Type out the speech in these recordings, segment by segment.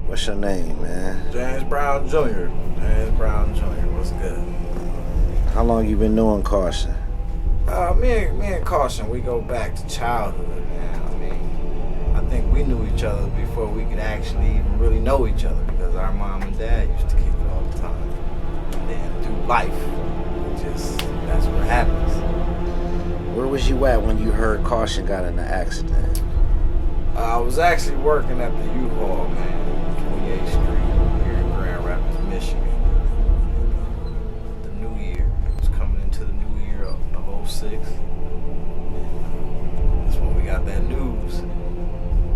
What's your name, man? James Brown Jr. James Brown Jr. What's good? How long you been knowing Kaution? Me and Kaution, we go back to childhood, man. I mean, I think we knew each other before we could actually even really know each other because our mom and dad used to kick it all the time. And then through life, that's what happens. Where was you at when you heard Kaution got in the accident? I was actually working at the U-Haul, man, 28th Street here in Grand Rapids, Michigan. The new year, it was coming into the new year of 06. That's when we got that news.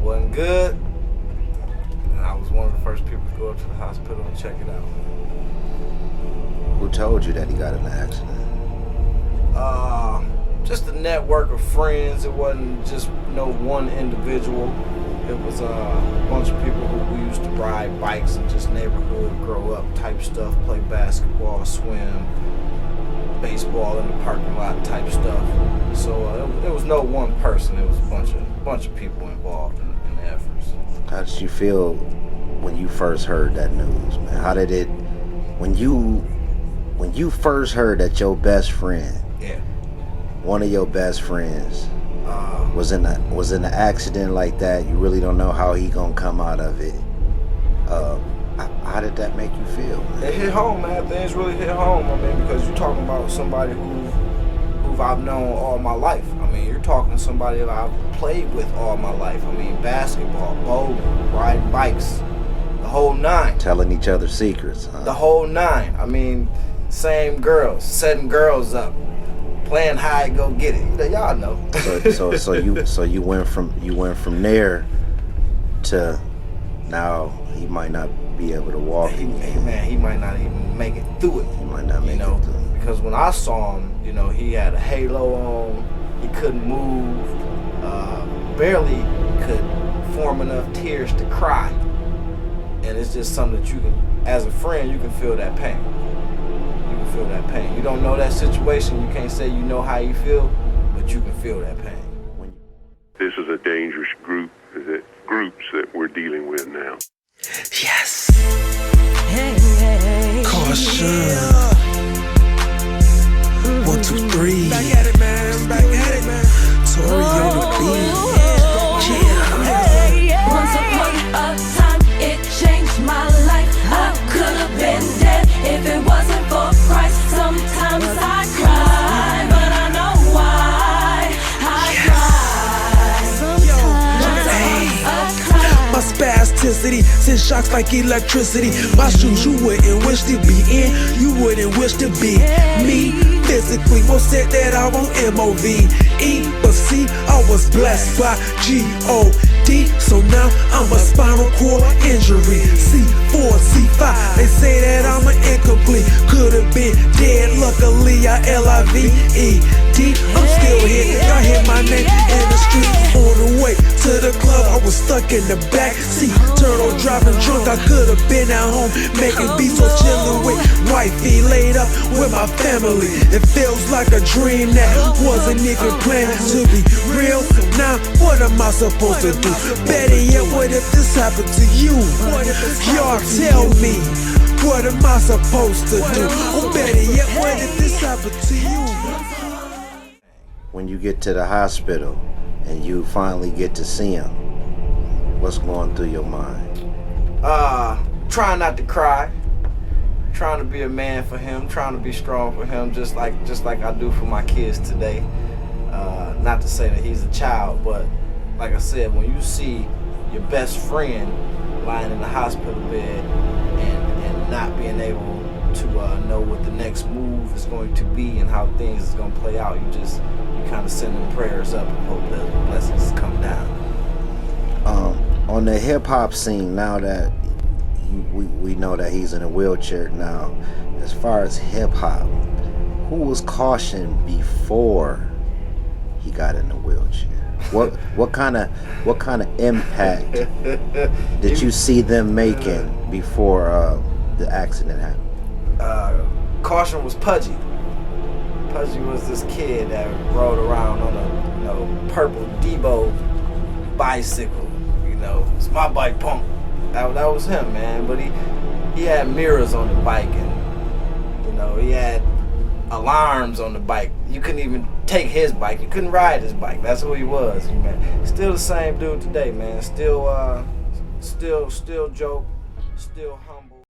Wasn't good. And I was one of the first people to go up to the hospital and check it out. Who told you that he got in the accident? Just a network of friends. It wasn't just no one individual. It was a bunch of people who we used to ride bikes and just neighborhood grow up type stuff, play basketball, swim, baseball in the parking lot type stuff. So it was no one person. It was a bunch of people involved in the efforts. How did you feel when you first heard that news, man? How did it when you first heard that your best friend, one of your best friends, was in an accident like that? You really don't know how he gonna come out of it. How did that make you feel, man? It hit home, man. Things really hit home. I mean, because you're talking about somebody who I've known all my life. I mean, you're talking somebody that I've played with all my life. I mean, basketball, bowling, riding bikes, the whole nine. Telling each other secrets, huh? The whole nine. I mean, same girls, setting girls up, playing hide, go get it. Y'all know. So you went from there to now he might not be able to walk. He might not even make it through it. He might not make it through it. Because when I saw him, he had a halo on. He couldn't move. Barely could form enough tears to cry. And it's just something that you can, as a friend, you can feel that pain. You can feel that pain. You don't know that situation. You can't say you know how you feel, but you can feel that pain. This is a dangerous groups that we're dealing with now. Yes. Hey. Kaution. 1, 2, 3. Back at it, man. Tori on the beat. Yeah. Once upon a time, it changed my life. I could have been dead if it wasn't for Christ. Sometimes I cry, but I know why I cry. Sometimes I cry. My spasticity sends shocks like electricity. My shoes you wouldn't wish to be in, you wouldn't wish to be me. Physically, most said that I want MOVE, but see, I was blessed by G-O-D. So now I'm a spinal cord injury. C4, C5, they say that I'm an incomplete. Could've been dead, luckily I L-I-V-E-D. I'm still here, y'all hear my name in the street. On the way to the club, I was stuck in the back seat. Turtle driving drunk, I could've been at home making beats or chilling with wifey, laid up with my family. It feels like a dream that wasn't even planned to be real. Now, what am I supposed to do? Better yet, what if this happened to you? Y'all tell me, what am I supposed to do? Or better yet, what if this happened to you? When you get to the hospital and you finally get to see him, what's going through your mind? Trying not to cry. Trying to be a man for him, trying to be strong for him, just like I do for my kids today. Not to say that he's a child, but like I said, when you see your best friend lying in the hospital bed and not being able to know what the next move is going to be and how things is going to play out, you kind of send them prayers up and hope that blessings come down. On the hip hop scene, now that we know that he's in a wheelchair now, as far as hip hop, who was Kaution before he got in the wheelchair? What kind of impact did you see them making before the accident happened? Kaution was Pudgy. Pudgy was this kid that rode around on a purple Debo bicycle. It's my bike, punk. That was him, man. But he had mirrors on the bike, and you know, he had alarms on the bike. You couldn't even take his bike. You couldn't ride his bike. That's who he was, man. Still the same dude today, man. Still joke, still humble.